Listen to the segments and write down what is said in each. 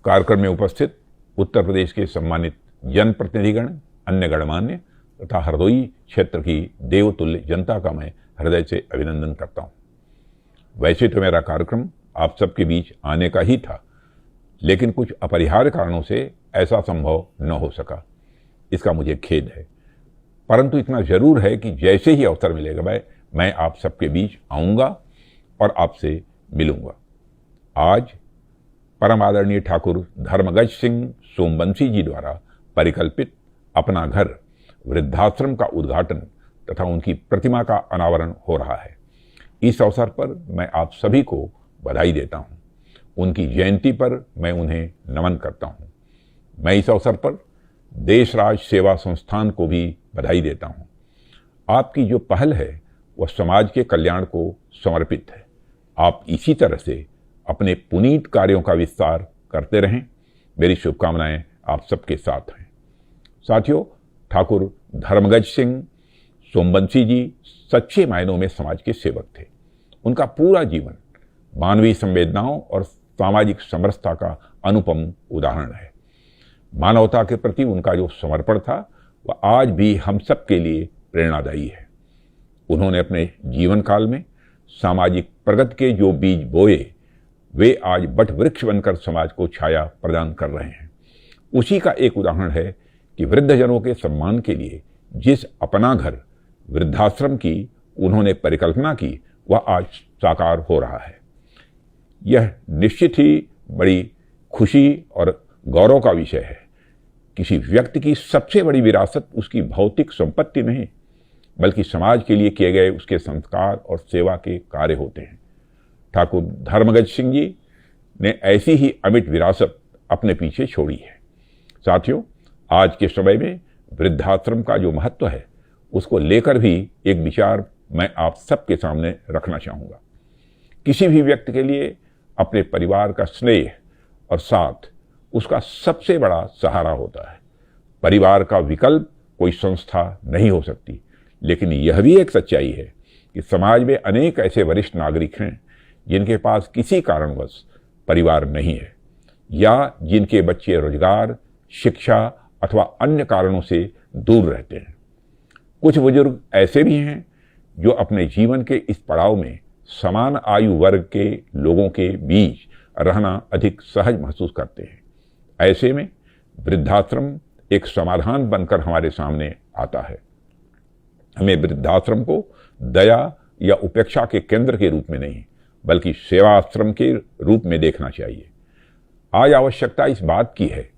कार्यक्रम में उपस्थित उत्तर प्रदेश के सम्मानित जनप्रतिनिधिगण, अन्य गणमान्य तथा हरदोई क्षेत्र की देवतुल्य जनता का मैं हृदय से अभिनंदन करता हूँ। वैसे तो मेरा कार्यक्रम आप सबके बीच आने का ही था, लेकिन कुछ अपरिहार्य कारणों से ऐसा संभव न हो सका। इसका मुझे खेद है, परंतु इतना जरूर है कि जैसे ही अवसर मिलेगा मैं आप सबके बीच आऊँगा और आपसे मिलूँगा। आज परम आदरणीय ठाकुर धर्मगज सिंह सोमवंशी जी द्वारा परिकल्पित अपना घर वृद्धाश्रम का उद्घाटन तथा उनकी प्रतिमा का अनावरण हो रहा है। इस अवसर पर मैं आप सभी को बधाई देता हूँ। उनकी जयंती पर मैं उन्हें नमन करता हूँ। मैं इस अवसर पर देशराज सेवा संस्थान को भी बधाई देता हूँ। आपकी जो पहल है वह समाज के कल्याण को समर्पित है। आप इसी तरह से अपने पुनीत कार्यों का विस्तार करते रहें। मेरी शुभकामनाएं आप सबके साथ हैं। साथियों, ठाकुर धर्मगज सिंह सोमवंशी जी सच्चे मायनों में समाज के सेवक थे। उनका पूरा जीवन मानवीय संवेदनाओं और सामाजिक समरसता का अनुपम उदाहरण है। मानवता के प्रति उनका जो समर्पण था वह आज भी हम सब के लिए प्रेरणादायी है। उन्होंने अपने जीवन काल में सामाजिक प्रगति के जो बीज बोए वे आज बट वृक्ष बनकर समाज को छाया प्रदान कर रहे हैं। उसी का एक उदाहरण है कि वृद्धजनों के सम्मान के लिए जिस अपना घर वृद्धाश्रम की उन्होंने परिकल्पना की वह आज साकार हो रहा है। यह निश्चित ही बड़ी खुशी और गौरव का विषय है। किसी व्यक्ति की सबसे बड़ी विरासत उसकी भौतिक संपत्ति नहीं, बल्कि समाज के लिए किए गए उसके संस्कार और सेवा के कार्य होते हैं। ठाकुर धर्मगज सिंह जी ने ऐसी ही अमिट विरासत अपने पीछे छोड़ी है। साथियों, आज के समय में वृद्धाश्रम का जो महत्व है उसको लेकर भी एक विचार मैं आप सबके सामने रखना चाहूँगा। किसी भी व्यक्ति के लिए अपने परिवार का स्नेह और साथ उसका सबसे बड़ा सहारा होता है। परिवार का विकल्प कोई संस्था नहीं हो सकती, लेकिन यह भी एक सच्चाई है कि समाज में अनेक ऐसे वरिष्ठ नागरिक हैं जिनके पास किसी कारणवश परिवार नहीं है या जिनके बच्चे रोजगार, शिक्षा अथवा अन्य कारणों से दूर रहते हैं। कुछ बुजुर्ग ऐसे भी हैं जो अपने जीवन के इस पड़ाव में समान आयु वर्ग के लोगों के बीच रहना अधिक सहज महसूस करते हैं। ऐसे में वृद्धाश्रम एक समाधान बनकर हमारे सामने आता है। हमें वृद्धाश्रम को दया या उपेक्षा के केंद्र के रूप में नहीं, बल्कि सेवाश्रम के रूप में देखना चाहिए। आज आवश्यकता इस बात की है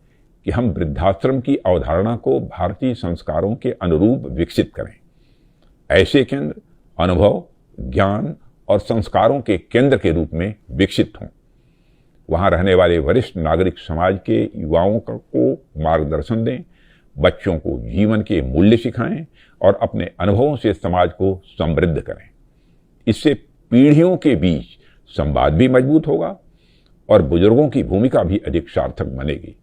कि हम वृद्धाश्रम की अवधारणा को भारतीय संस्कारों के अनुरूप विकसित करें। ऐसे केंद्र अनुभव, ज्ञान और संस्कारों के केंद्र के रूप में विकसित हों। वहाँ रहने वाले वरिष्ठ नागरिक समाज के युवाओं को मार्गदर्शन दें, बच्चों को जीवन के मूल्य सिखाएं और अपने अनुभवों से समाज को समृद्ध करें। इससे पीढ़ियों के बीच संवाद भी मजबूत होगा और बुजुर्गों की भूमिका भी अधिक सार्थक बनेगी।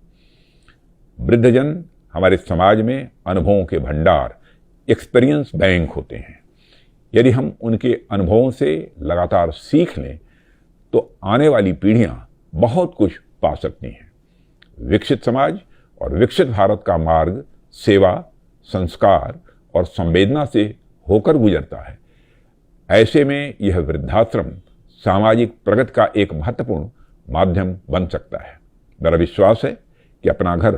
वृद्धजन हमारे समाज में अनुभवों के भंडार, एक्सपीरियंस बैंक होते हैं। यदि हम उनके अनुभवों से लगातार सीख लें तो आने वाली पीढ़ियां बहुत कुछ पा सकती हैं। विकसित समाज और विकसित भारत का मार्ग सेवा, संस्कार और संवेदना से होकर गुजरता है। ऐसे में यह वृद्धाश्रम सामाजिक प्रगति का एक महत्वपूर्ण माध्यम बन सकता है। मेरा विश्वास है कि अपना घर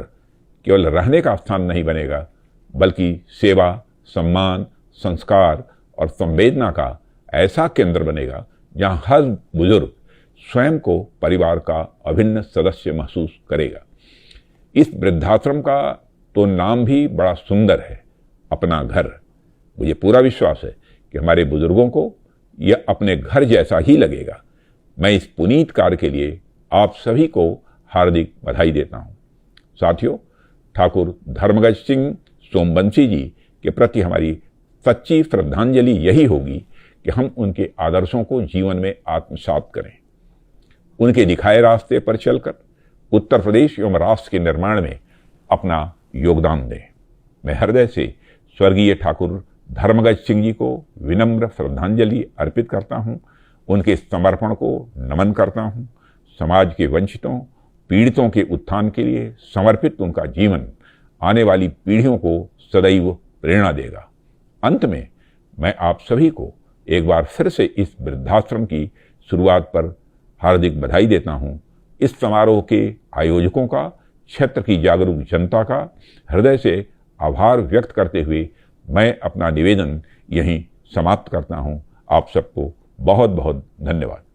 केवल रहने का स्थान नहीं बनेगा, बल्कि सेवा, सम्मान, संस्कार और संवेदना का ऐसा केंद्र बनेगा जहां हर बुजुर्ग स्वयं को परिवार का अभिन्न सदस्य महसूस करेगा। इस वृद्धाश्रम का तो नाम भी बड़ा सुंदर है, अपना घर। मुझे पूरा विश्वास है कि हमारे बुजुर्गों को यह अपने घर जैसा ही लगेगा। मैं इस पुनीत कार्य के लिए आप सभी को हार्दिक बधाई देता हूँ। साथियों, ठाकुर धर्मगज सिंह सोमवंशी जी के प्रति हमारी सच्ची श्रद्धांजलि यही होगी कि हम उनके आदर्शों को जीवन में आत्मसात करें। उनके दिखाए रास्ते पर चलकर उत्तर प्रदेश एवं राष्ट्र के निर्माण में अपना योगदान दें। मैं हृदय से स्वर्गीय ठाकुर धर्मगज सिंह जी को विनम्र श्रद्धांजलि अर्पित करता हूँ। उनके समर्पण को नमन करता हूँ। समाज के वंचितों पीड़ितों के उत्थान के लिए समर्पित उनका जीवन आने वाली पीढ़ियों को सदैव प्रेरणा देगा। अंत में मैं आप सभी को एक बार फिर से इस वृद्धाश्रम की शुरुआत पर हार्दिक बधाई देता हूं। इस समारोह के आयोजकों का, क्षेत्र की जागरूक जनता का हृदय से आभार व्यक्त करते हुए मैं अपना निवेदन यहीं समाप्त करता हूं। आप सबको बहुत बहुत धन्यवाद।